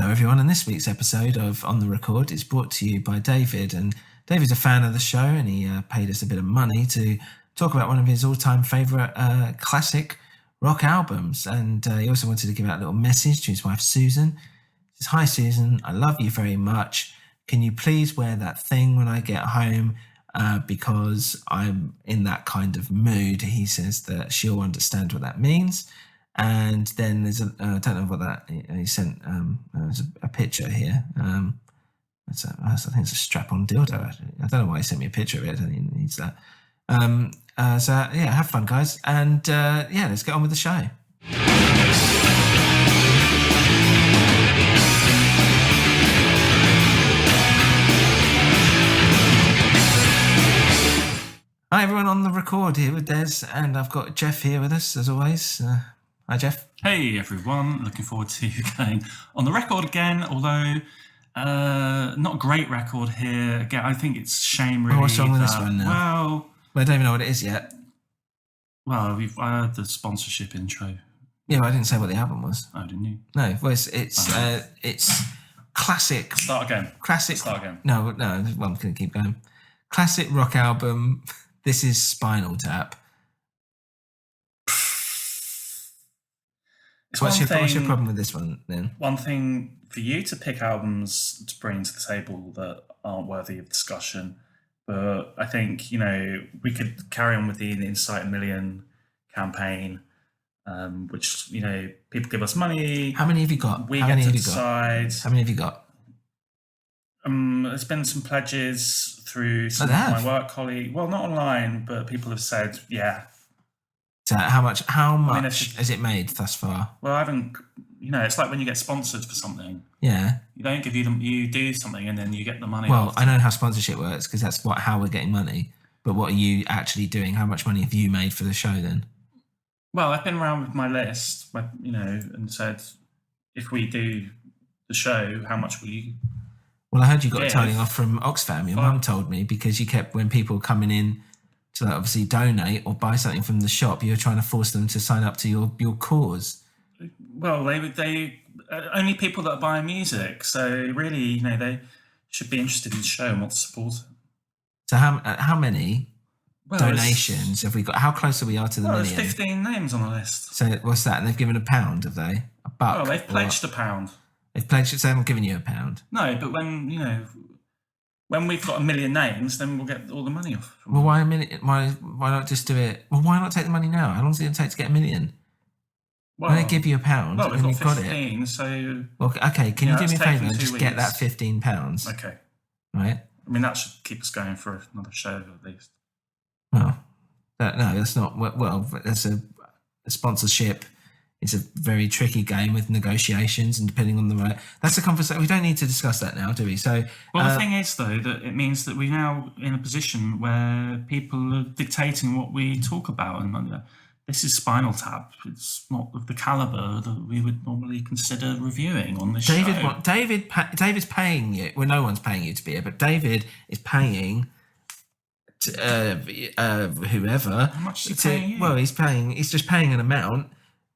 Hello everyone, and this week's episode of On The Record is brought to you by David, and David's a fan of the show and he paid us a bit of money to talk about one of his all-time favourite classic rock albums, and he also wanted to give out a little message to his wife Susan. He says, "Hi Susan, I love you very much. Can you please wear that thing when I get home because I'm in that kind of mood?" He says that she'll understand what that means. And then there's I don't know what that, he sent there's a picture here. I think it's a strap-on dildo. I don't know why he sent me a picture of it. I don't think he needs that. So yeah, have fun guys, and let's get on with the show. Hi everyone, On The Record here with Des, and I've got Jeff here with us as always. Hi Jeff. Hey everyone, looking forward to going on the record again, although not a great record here. Again, I think it's a shame really. What's wrong with this one now? Well, I don't even know what it is yet. Well, I heard the sponsorship intro. Yeah, but I didn't say what the album was. Oh, didn't you? No, well it's classic. Start again. Classic. Start again. No, well, I'm going to keep going. Classic rock album. This is Spinal Tap. What's your problem with this one then? One thing for you to pick albums to bring to the table that aren't worthy of discussion, but I think, we could carry on with the Insight a Million campaign, which, people give us money. How many have you got? We get to decide. How many have you got? There's been some pledges through some of my work colleagues. Well, not online, but people have said, yeah. So how much has it made thus far? Well, I haven't. It's like when you get sponsored for something. Yeah. You don't give you them. You do something and then you get the money. Well, I know how sponsorship works because that's how we're getting money. But what are you actually doing? How much money have you made for the show then? Well, I've been around with my list, and said, if we do the show, how much will you? Well, I heard you got a telling off from Oxfam. Your mum told me because you kept, when people coming in to obviously donate or buy something from the shop, you're trying to force them to sign up to your cause. Well, they only people that are buying music. So really, they should be interested in the show and want to support it. So how many donations have we got? How close are we to the million? There's 15 names on the list. So what's that? And they've given £1, have they? $1? Well, they've pledged £1. They've pledged it, so they haven't given you £1. No, but when we've got 1 million names, then we'll get all the money off. Well, why 1 million? Why not just do it? Well, why not take the money now? How long is it going to take to get 1 million? Well, when they give you £1, well, we've got 15, it. So well, okay. Can you do me a favour and just weeks. Get that £15? Okay. Right. I mean, that should keep us going for another show at least. Well, no, that's not. Well, that's a sponsorship. It's a very tricky game with negotiations and depending on the right. That's a conversation. We don't need to discuss that now, do we? So, well, the thing is, though, that it means that we're now in a position where people are dictating what we talk about, and this is Spinal Tap. It's not of the caliber that we would normally consider reviing on this show. David's paying you. Well, no one's paying you to be here, but David is paying whoever. How much is he paying you? Well, he's just paying an amount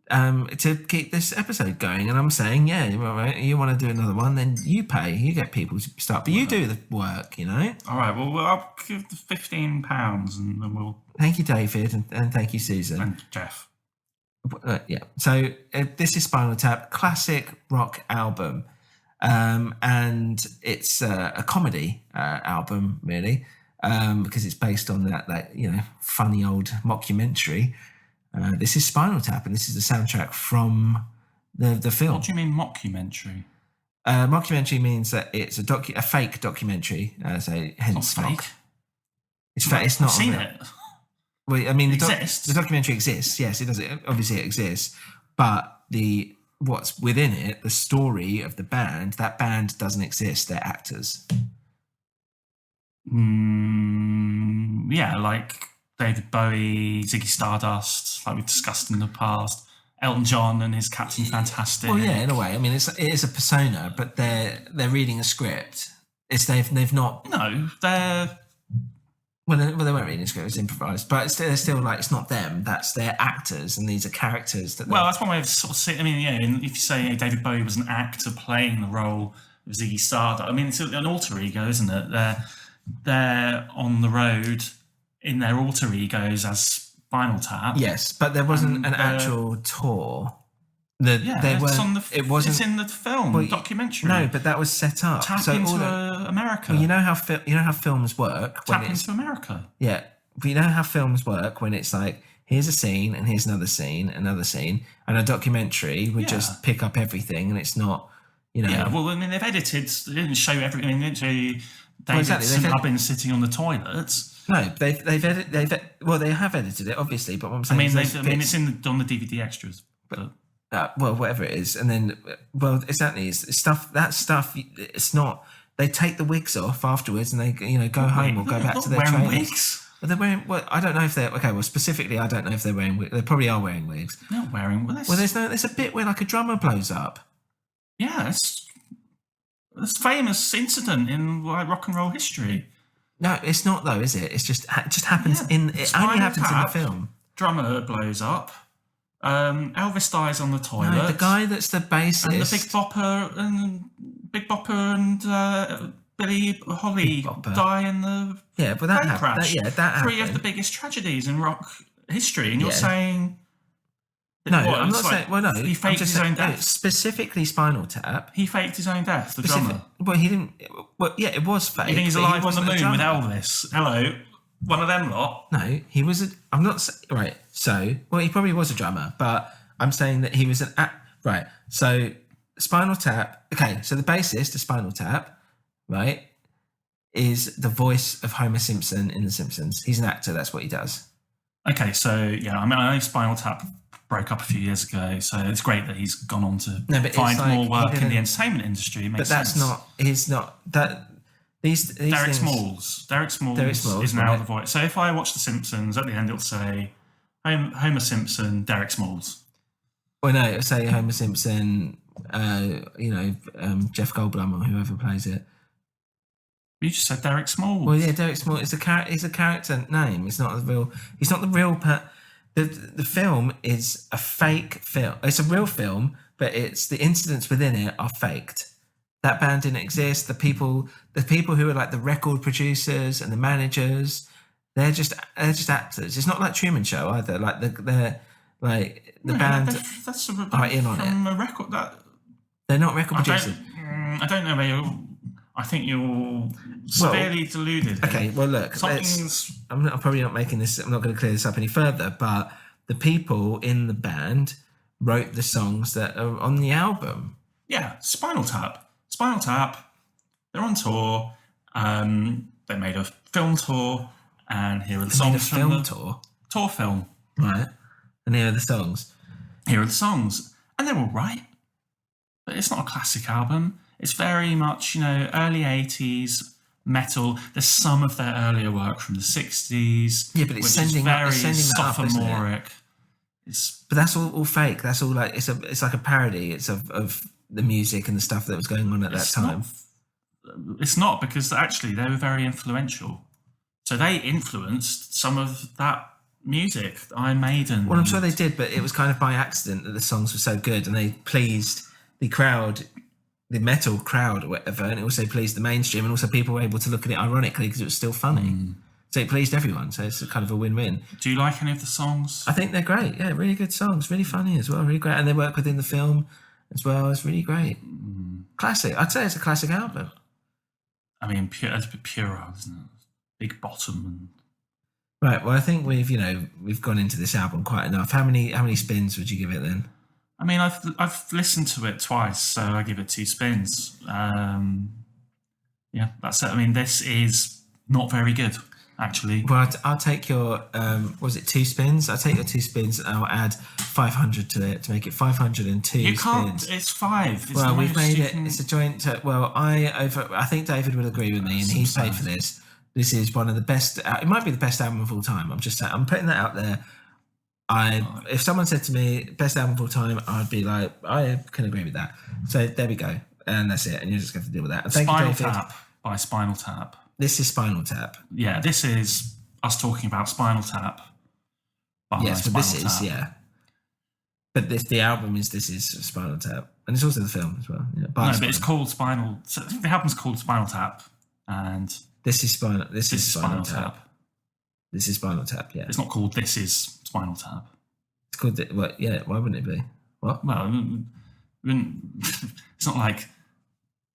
to keep this episode going, and I'm saying, you want to do another one, then you pay, you get people to start, but you do the work, All right, well, I'll give the £15 and then we'll. Thank you, David, and thank you, Susan and Jeff. So this is Spinal Tap, classic rock album, and it's a comedy album really, because it's based on that funny old mockumentary. This is Spinal Tap, and this is the soundtrack from the film. What do you mean mockumentary? Mockumentary means that it's a fake documentary, so hence fake. It's fake. It's not. I've seen it. Well, I mean, the documentary exists. Yes, it does. Obviously, it exists. But what's within it, the story of the band, that band doesn't exist. They're actors. Yeah, like David Bowie, Ziggy Stardust, like we've discussed in the past. Elton John and his Captain Fantastic. Well, yeah, in a way. I mean, it is a persona, but they're reading a script. They've not. No, they're. Well, they weren't reading the script; it was improvised. But they're still like, it's not them; that's their actors, and these are characters that. Well, that's one way of sort of seeing. I mean, if you say David Bowie was an actor playing the role of Ziggy Stardust, I mean, it's an alter ego, isn't it? They're on the road in their alter egos as Spinal Tap. Yes, but there wasn't an actual tour. They weren't. It wasn't. It's in the film documentary. No, but that was set up. Tap into America. Well, you know how films work. Tap into America. Yeah, but you know how films work when it's like, here's a scene and here's another scene, and a documentary would just pick up everything, and it's not, you know. Yeah, well, I mean, they've edited. They didn't show everything. They didn't show you David St. Hubbins sitting on the toilets. No, they have edited it, obviously. But what I'm saying, it's on the DVD extras, but. Well, whatever it is, and then, well, exactly, it's stuff. That stuff, it's not. They take the wigs off afterwards, and they, go home or go back to their trainers. Wigs. Well, they're wearing. Well, I don't know if they're okay. Well, specifically, I don't know if they're wearing wigs. They probably are wearing wigs. They're not wearing wigs. Well, there's a bit where like a drummer blows up. Yeah, it's a famous incident in rock and roll history. No, it's not though, is it? It just happens It only happens in the film. Drummer blows up. Elvis dies on the toilet. No, the guy that's the bassist. And the Big Bopper and Billy Holly die in the plane crash. That happened. Three of the biggest tragedies in rock history, and you're saying... No, I'm not saying... Well, no. He faked his own death. Specifically Spinal Tap. He faked his own death, the drummer. Well, he didn't... Well, yeah, it was fake. You think he's alive on the moon with Elvis? Hello? One of them lot? No, he was I'm not... Right, so... Well, he probably was a drummer, but I'm saying that he was an... Right, so Spinal Tap... Okay, so the bassist of Spinal Tap, right, is the voice of Homer Simpson in The Simpsons. He's an actor, that's what he does. Okay, so, yeah, I mean, I know Spinal Tap broke up a few years ago, so it's great that he's gone on to find more work in the entertainment industry. It makes sense. He's not... These Derek Smalls. Derek Smalls is now the voice. So if I watch The Simpsons, at the end it'll say Homer Simpson, Derek Smalls. Well, no, it'll say Homer Simpson, Jeff Goldblum or whoever plays it. You just said Derek Smalls. Well, yeah, Derek Smalls is a character name. It's not the real. He's not the real. The film is a fake film. It's a real film, but it's the incidents within it are faked. That band didn't exist. The people who are like the record producers and the managers, they're just actors. It's not like Truman Show either. Like the band that's are in on it. A record that they're not record producers. I don't know where I think you're severely deluded. Okay, well look, I'm probably not making this. I'm not going to clear this up any further. But the people in the band wrote the songs that are on the album. Yeah, Spinal Tap. They're on tour. They made a film tour, and here are the songs from the tour film. Right, and here are the songs. And they're all right, but it's not a classic album. It's very much, early 80s metal. There's some of their earlier work from the 60s. Yeah, but it's sending sophomoric. But that's all fake. That's all like it's like a parody. It's of the music and the stuff that was going on at that time. It's not, because actually they were very influential. So they influenced some of that music, Iron Maiden. Well, I'm sure they did, but it was kind of by accident that the songs were so good and they pleased the crowd, the metal crowd or whatever, and it also pleased the mainstream, and also people were able to look at it ironically because it was still funny. So it pleased everyone, so it's kind of a win-win. Do you like any of the songs? I think they're great, yeah, really good songs, really funny as well, really great, and they work within the film as well. It's really great. Classic. I'd say it's a classic album. I mean, it's a bit puerile, isn't it? Big bottom. Right, well, I think we've gone into this album quite enough. How many spins would you give it then? I mean, I've listened to it twice, so I give it 2 spins. Yeah, that's it. I mean, this is not very good, actually. Well, I'll take your, was it 2 spins? I'll take your 2 spins and I'll add 500 to it to make it 502 You can't, spins. It's 5. Well, we've made it, it's a joint, I think David will agree with me, and he's paid for this. This is one of the best, it might be the best album of all time. I'm putting that out there. If someone said to me, best album of all time, I'd be like, I can agree with that. So there we go. And that's it. And you're just going to deal with that. And Spinal Tap by Spinal Tap. This is Spinal Tap. Yeah, this is us talking about Spinal Tap. Yes, but this is But the album is This Is Spinal Tap, and it's also the film as well. Yeah, but it's called Spinal. So the album's called Spinal Tap, and This is Spinal. This is Spinal Tap. This is Spinal Tap. Yeah, it's not called This Is Spinal Tap. It's called. Why wouldn't it be? What? Well, it's not like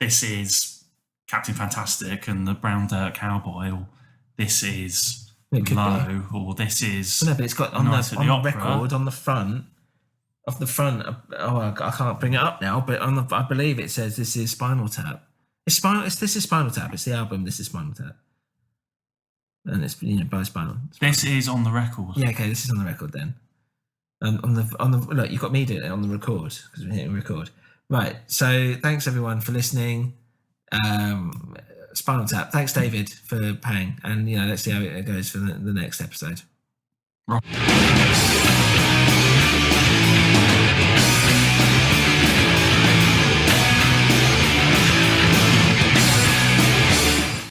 This Is Captain Fantastic and the Brown Dirt Cowboy, or This Is Low, or This Is. No, but it's got on the record on the front. Off the front, I can't bring it up now, but I believe it says This Is Spinal Tap. This Is Spinal Tap. It's the album This Is Spinal Tap, and it's by Spinal. This is on the record. Yeah, okay, this is on the record then. On the look, you've got me doing it on the record because we're hitting record. Right. So thanks everyone for listening. Spinal Tap. Thanks David for paying, and let's see how it goes for the next episode. Right.